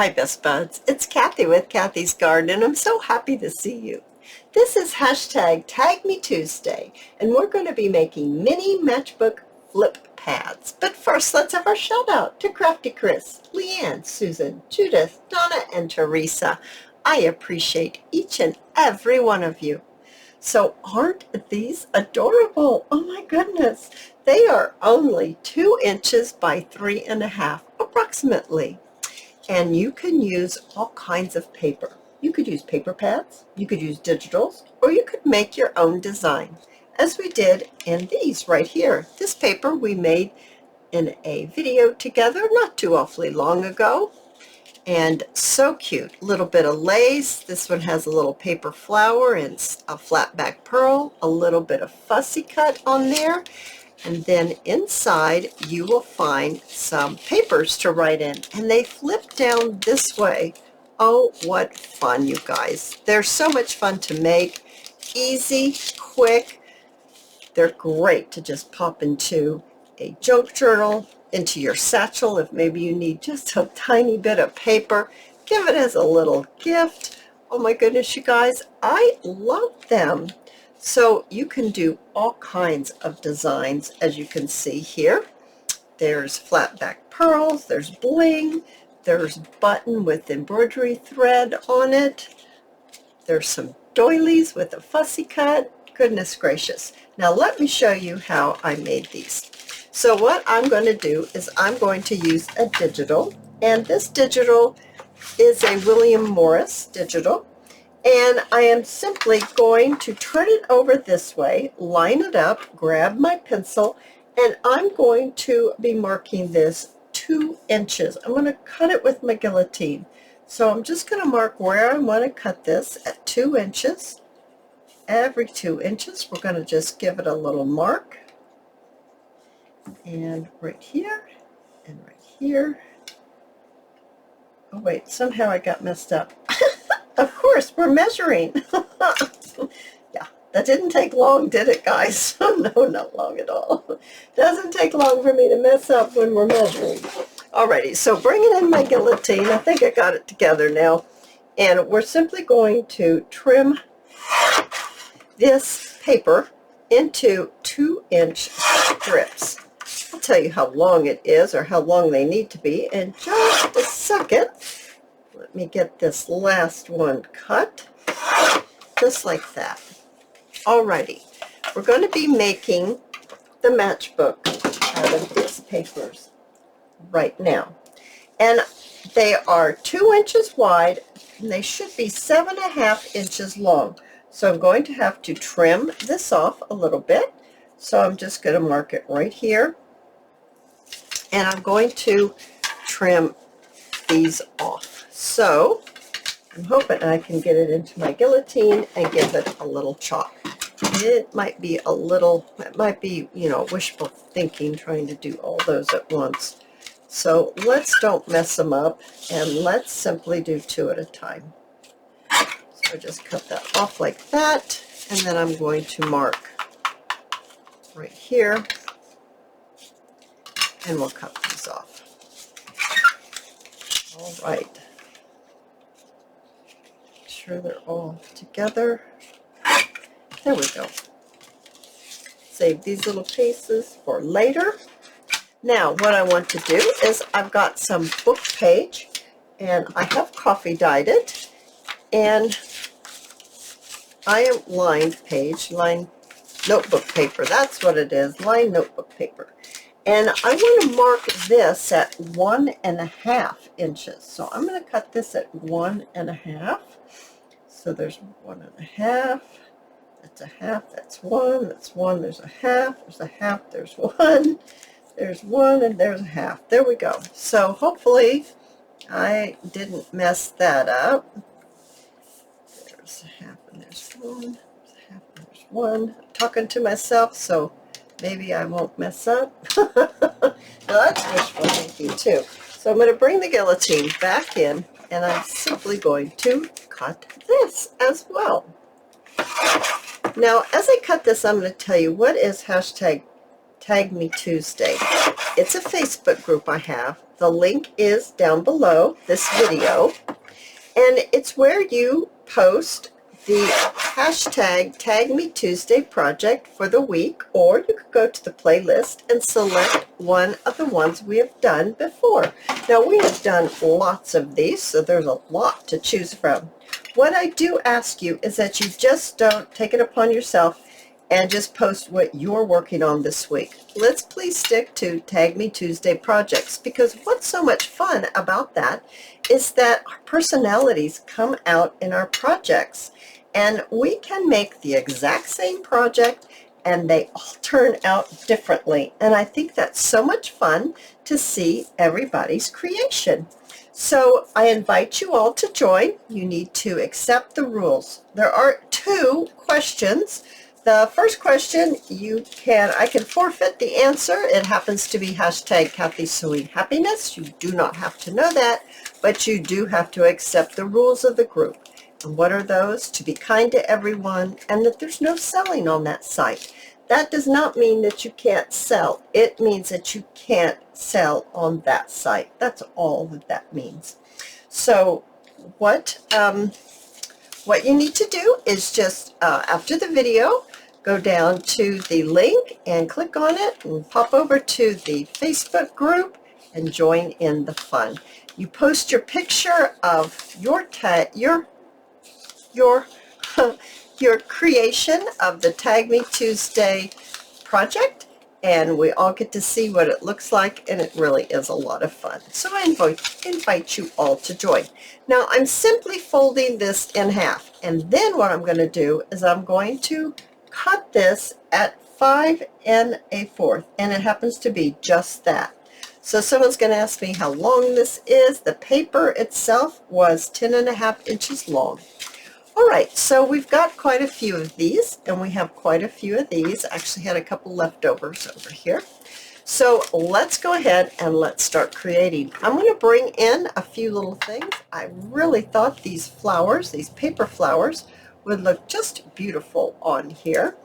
Hi Best Buds, it's Cathy with Cathy's Garden and I'm so happy to see you. This is hashtag Tag Me Tuesday and we're going to be making mini matchbook flip pads. But first let's have our shout out to Crafty Chris, Leanne, Susan, Judith, Donna, and Teresa. I appreciate each and every one of you. So aren't these adorable? Oh my goodness. They are only 2 inches by 3.5 approximately. And you can use all kinds of paper. You could use paper pads, you could use digitals, or you could make your own design, as we did in these right here. This paper we made in a video together not too awfully long ago. And so cute. Little bit of lace. This one has a little paper flower and a flat back pearl, a little bit of fussy cut on there. And then inside you will find some papers to write in, and they flip down this way. Oh, what fun, you guys. They're so much fun to make. Easy, quick. They're great to just pop into a junk journal, into your satchel if maybe you need just a tiny bit of paper. Give it as a little gift. Oh my goodness, you guys, I love them. So you can do all kinds of designs, as you can see here. There's flat back pearls, there's bling, there's button with embroidery thread on it. There's some doilies with a fussy cut. Goodness gracious. Now let me show you how I made these. So what I'm going to do is I'm going to use a digital, and this digital is a William Morris digital. And I am simply going to turn it over this way, line it up, grab my pencil, and I'm going to be marking this 2 inches. I'm going to cut it with my guillotine. So I'm just going to mark where I want to cut this at 2 inches. Every 2 inches, we're going to just give it a little mark. And right here, and right here. Oh wait, somehow I got messed up. Of course, we're measuring. Yeah, that didn't take long, did it, guys? No, not long at all. Doesn't take long for me to mess up when we're measuring. Alrighty, so bringing in my guillotine, I think I got it together now. And we're simply going to trim this paper into 2-inch strips. I'll tell you how long it is, or how long they need to be, in just a second. Let me get this last one cut, just like that. Alrighty, we're going to be making the matchbook out of these papers right now. And they are 2 inches wide, and they should be 7.5 inches long. So I'm going to have to trim this off a little bit. So I'm just going to mark it right here. And I'm going to trim these off. So I'm hoping I can get it into my guillotine and give it a little chop. It might be a little, it might be, wishful thinking trying to do all those at once. So let's don't mess them up, and let's simply do 2 at a time. So I just cut that off like that, and then I'm going to mark right here, and we'll cut these off. All right. Sure they're all together. There we go. Save these little pieces for later. Now what I want to do is I've got some book page, and I have coffee dyed it, and I am lined notebook paper. That's what it is, lined notebook paper. And I want to mark this at 1.5 inches. So I'm going to cut this at 1.5. So there's 1.5, that's a half, that's 1, that's 1, there's a half, there's 1, there's 1, and there's a half. There we go. So hopefully I didn't mess that up. There's a half, and there's 1, there's a half, and there's 1. I'm talking to myself, so maybe I won't mess up. Now that's wishful thinking too. So I'm going to bring the guillotine back in, and I'm simply going to cut this as well. Now, as I cut this, I'm going to tell you what is hashtag Tag Me Tuesday. It's a Facebook group I have. The link is down below this video, and it's where you post the hashtag Tag Me Tuesday project for the week, or you could go to the playlist and select one of the ones we have done before. Now, we have done lots of these, so there's a lot to choose from. What I do ask you is that you just don't take it upon yourself and just post what you're working on this week. Let's please stick to Tag Me Tuesday projects, because what's so much fun about that is that our personalities come out in our projects, and we can make the exact same project and they all turn out differently. And I think that's so much fun to see everybody's creation. So I invite you all to join. You need to accept the rules. There are 2 questions. The first question, I can forfeit the answer. It happens to be hashtag Cathy Sewing Happiness. You do not have to know that, but you do have to accept the rules of the group. And what are those? To be kind to everyone, and that there's no selling on that site. That does not mean that you can't sell. It means that you can't sell on that site. That's all that means. So what you need to do is just, after the video, go down to the link and click on it and pop over to the Facebook group and join in the fun. You post your picture of your creation of the Tag Me Tuesday project, and we all get to see what it looks like, and it really is a lot of fun. So I invite you all to join. Now, I'm simply folding this in half, and then what I'm going to do is I'm going to cut this at 5 1/4, and it happens to be just that. So someone's going to ask me how long this is. The paper itself was 10.5 inches long. All right, so we've got quite a few of these, and we have quite a few of these. I actually had a couple leftovers over here. So let's go ahead and let's start creating. I'm going to bring in a few little things. I really thought these flowers, these paper flowers, would look just beautiful on here.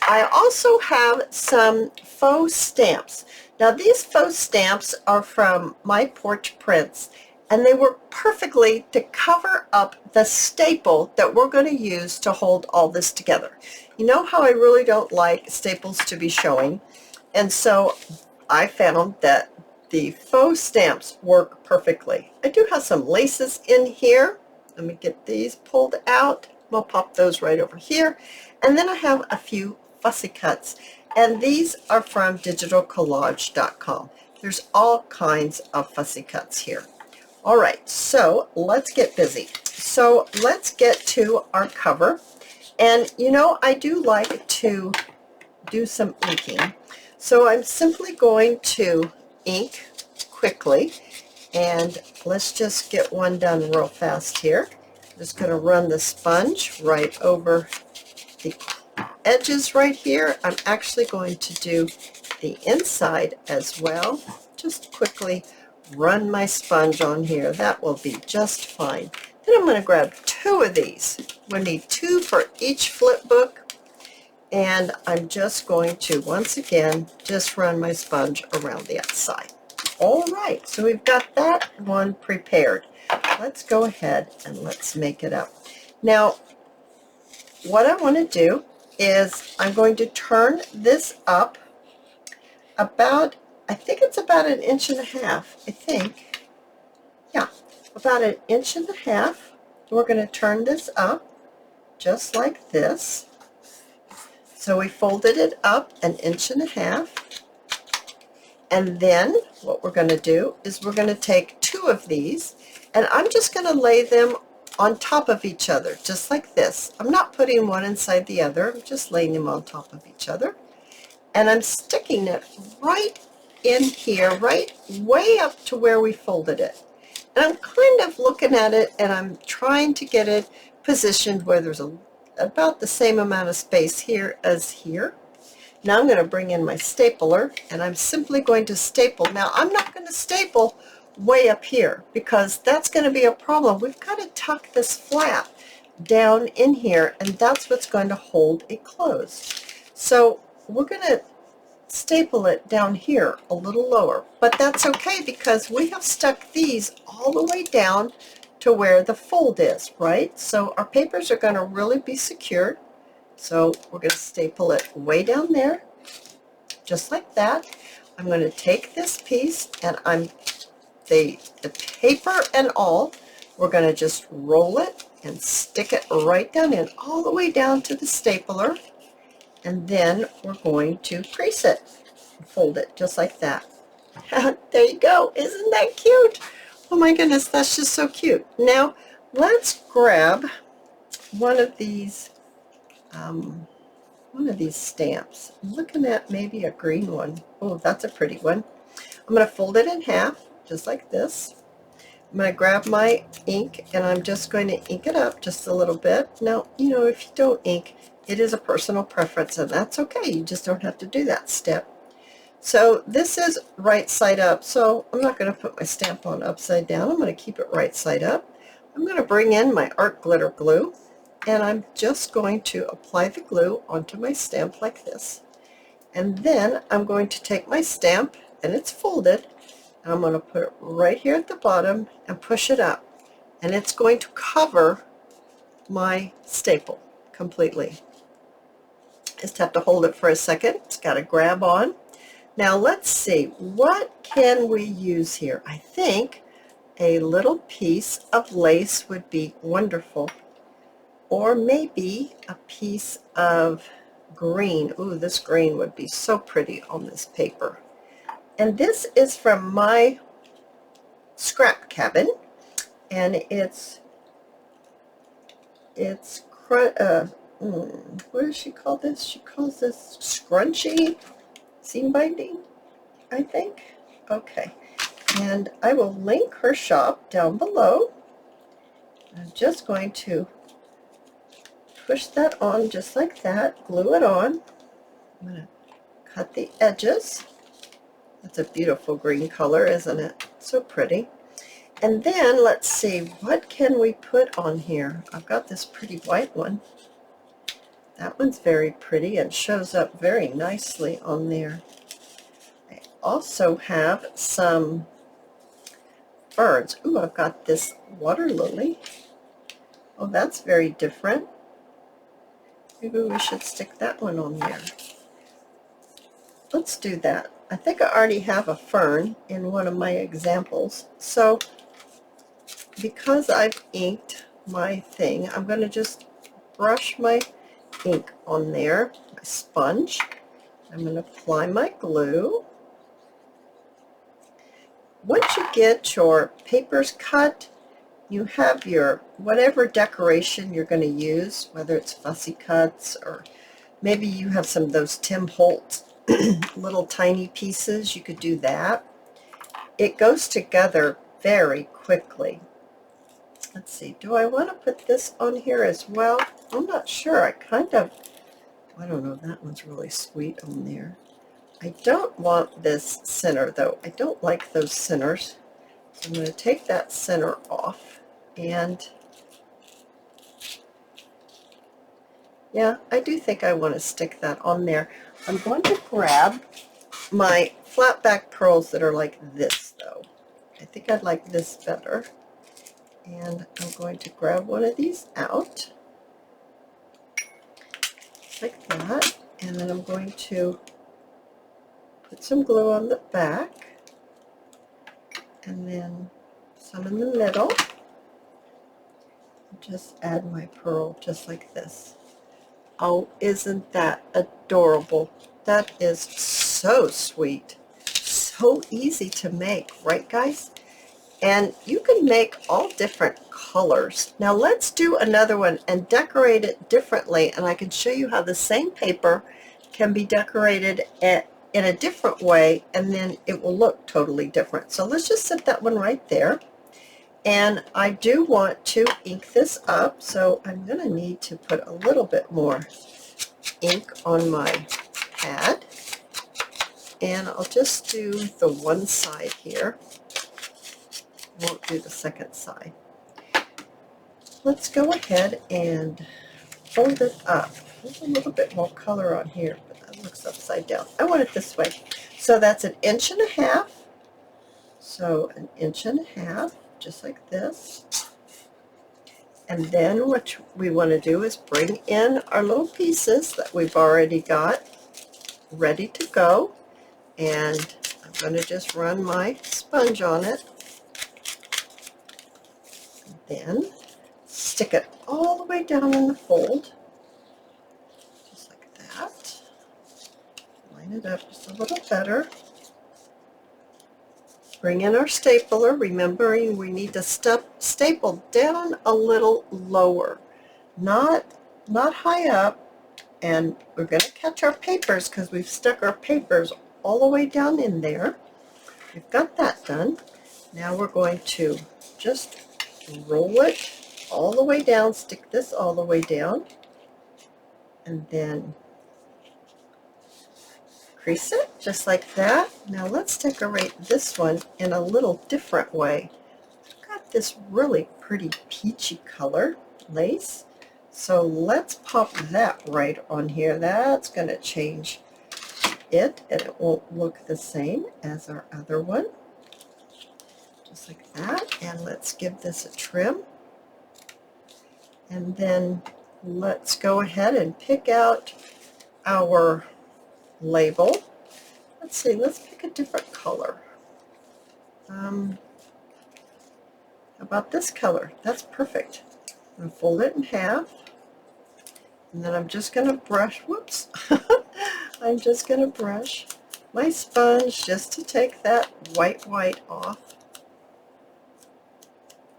I also have some faux stamps. Now, these faux stamps are from My Porch Prints, and they work perfectly to cover up the staple that we're going to use to hold all this together. You know how I really don't like staples to be showing, and so I found that the faux stamps work perfectly. I do have some laces in here. Let me get these pulled out. We'll pop those right over here. And then I have a few fussy cuts, and these are from digitalcollage.com. There's all kinds of fussy cuts here. All right, so let's get busy. So let's get to our cover. And you know, I do like to do some inking. So I'm simply going to ink quickly, and let's just get one done real fast here. Just going to run the sponge right over the edges right here. I'm actually going to do the inside as well. Just quickly run my sponge on here. That will be just fine. Then I'm going to grab 2 of these. We'll need 2 for each flip book. And I'm just going to, once again, just run my sponge around the outside. All right, so we've got that one prepared. Let's go ahead and let's make it up. Now, what I want to do is I'm going to turn this up about, I think it's about 1.5 inches, I think. Yeah, about 1.5 inches. We're going to turn this up just like this. So we folded it up 1.5 inches. And then what we're going to do is we're going to take 2 of these, and I'm just going to lay them on top of each other, just like this. I'm not putting one inside the other. I'm just laying them on top of each other. And I'm sticking it right in here, right way up to where we folded it. And I'm kind of looking at it, and I'm trying to get it positioned where there's about the same amount of space here as here. Now I'm going to bring in my stapler, and I'm simply going to staple. Now, I'm not going to staple way up here because that's going to be a problem. We've got to tuck this flap down in here, and that's what's going to hold it closed. So we're going to staple it down here a little lower, but that's okay because we have stuck these all the way down to where the fold is, right? So our papers are going to really be secured. So we're going to staple it way down there, just like that. I'm going to take this piece and the paper and all, we're going to just roll it and stick it right down in, all the way down to the stapler. And then we're going to crease it, fold it just like that. There you go. Isn't that cute? Oh my goodness, that's just so cute. Now let's grab one of these stamps. I'm looking at maybe a green one. Oh, that's a pretty one. I'm going to fold it in half just like this. I'm going to grab my ink and I'm just going to ink it up just a little bit. Now, you know, if you don't ink, it is a personal preference, and that's okay. You just don't have to do that step. So this is right side up, so I'm not going to put my stamp on upside down. I'm going to keep it right side up. I'm going to bring in my art glitter glue, and I'm just going to apply the glue onto my stamp like this. And then I'm going to take my stamp, and it's folded, and I'm going to put it right here at the bottom and push it up. And it's going to cover my staple completely. Just have to hold it for a second. It's got to grab on. Now let's see, what can we use here? I think a little piece of lace would be wonderful, or maybe a piece of green. Ooh, this green would be so pretty on this paper. And this is from my scrap cabin, and what does she call this? She calls this scrunchy seam binding, I think. Okay, and I will link her shop down below. I'm just going to push that on just like that, glue it on. I'm going to cut the edges. That's a beautiful green color, isn't it? So pretty. And then let's see, what can we put on here? I've got this pretty white one. That one's very pretty and shows up very nicely on there. I also have some ferns. Ooh, I've got this water lily. Oh, that's very different. Maybe we should stick that one on there. Let's do that. I think I already have a fern in one of my examples. So because I've inked my thing, I'm going to just brush my ink on there, my sponge. I'm going to apply my glue. Once you get your papers cut, you have your whatever decoration you're going to use, whether it's fussy cuts or maybe you have some of those Tim Holtz little tiny pieces. You could do that. It goes together very quickly. Let's see, do I want to put this on here as well? I'm not sure. I don't know, that one's really sweet on there. I don't want this center though. I don't like those centers. So I'm going to take that center off, and yeah, I do think I want to stick that on there. I'm going to grab my flat back pearls that are like this though. I think I'd like this better. And I'm going to grab one of these out, like that, and then I'm going to put some glue on the back, and then some in the middle. Just add my pearl just like this. Oh, isn't that adorable? That is so sweet. So easy to make, right guys? And you can make all different colors. Now let's do another one and decorate it differently, and I can show you how the same paper can be decorated in a different way, and then it will look totally different. So let's just set that one right there. And I do want to ink this up, so I'm going to need to put a little bit more ink on my pad. And I'll just do the one side here. Won't do the second side. Let's go ahead and fold it up. There's a little bit more color on here, but that looks upside down. I want it this way. So that's 1.5 inches. So 1.5 inches, just like this. And then what we want to do is bring in our little pieces that we've already got ready to go. And I'm going to just run my sponge on it. And then stick it all the way down in the fold, just like that. Line it up just a little better. Bring in our stapler, remembering we need to staple down a little lower, not high up, and we're going to catch our papers because we've stuck our papers all the way down in there. We've got that done. Now we're going to just roll it all the way down, stick this all the way down, and then crease it just like that. Now let's decorate this one in a little different way. I've got this really pretty peachy color lace, so let's pop that right on here. That's going to change it, and it won't look the same as our other one. Just like that. And let's give this a trim, and then let's go ahead and pick out our label. Let's see, let's pick a different color. How about this color? That's perfect. I'm going to fold it in half, and then I'm just going to brush, whoops, I'm just going to brush my sponge just to take that white off.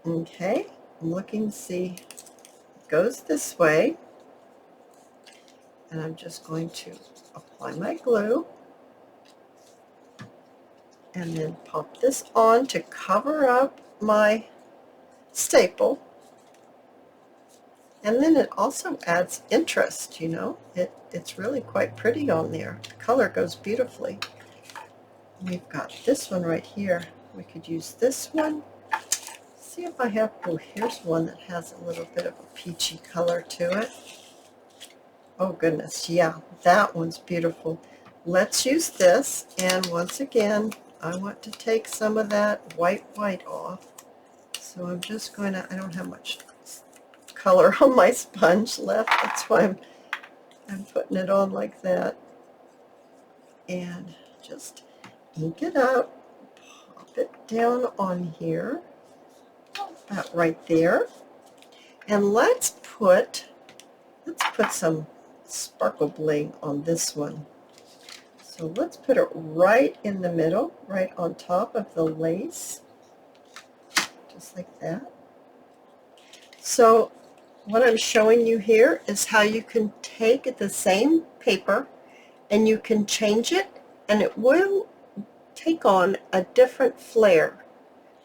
Okay, I'm looking to see, it goes this way, and I'm just going to apply my glue and then pop this on to cover up my staple. And then it also adds interest, you know. It's really quite pretty on there. The color goes beautifully. We've got this one right here. We could use this one. See if I have, oh, here's one that has a little bit of a peachy color to it. Oh goodness, yeah, that one's beautiful. Let's use this, and once again, I want to take some of that white off. So I'm just going to, I don't have much color on my sponge left, that's why I'm putting it on like that. And just ink it up, pop it down on here, about right there. And let's put some sparkle bling on this one. So let's put it right in the middle, right on top of the lace, just like that. So what I'm showing you here is how you can take the same paper and you can change it, and it will take on a different flair,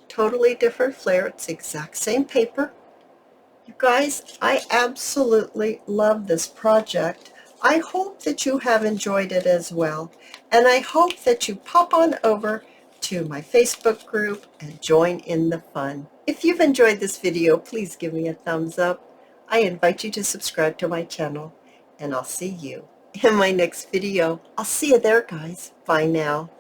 totally different flair. It's the exact same paper. You guys, I absolutely love this project. I hope that you have enjoyed it as well, and I hope that you pop on over to my Facebook group and join in the fun. If you've enjoyed this video, please give me a thumbs up. I invite you to subscribe to my channel, and I'll see you in my next video. I'll see you there, guys. Bye now.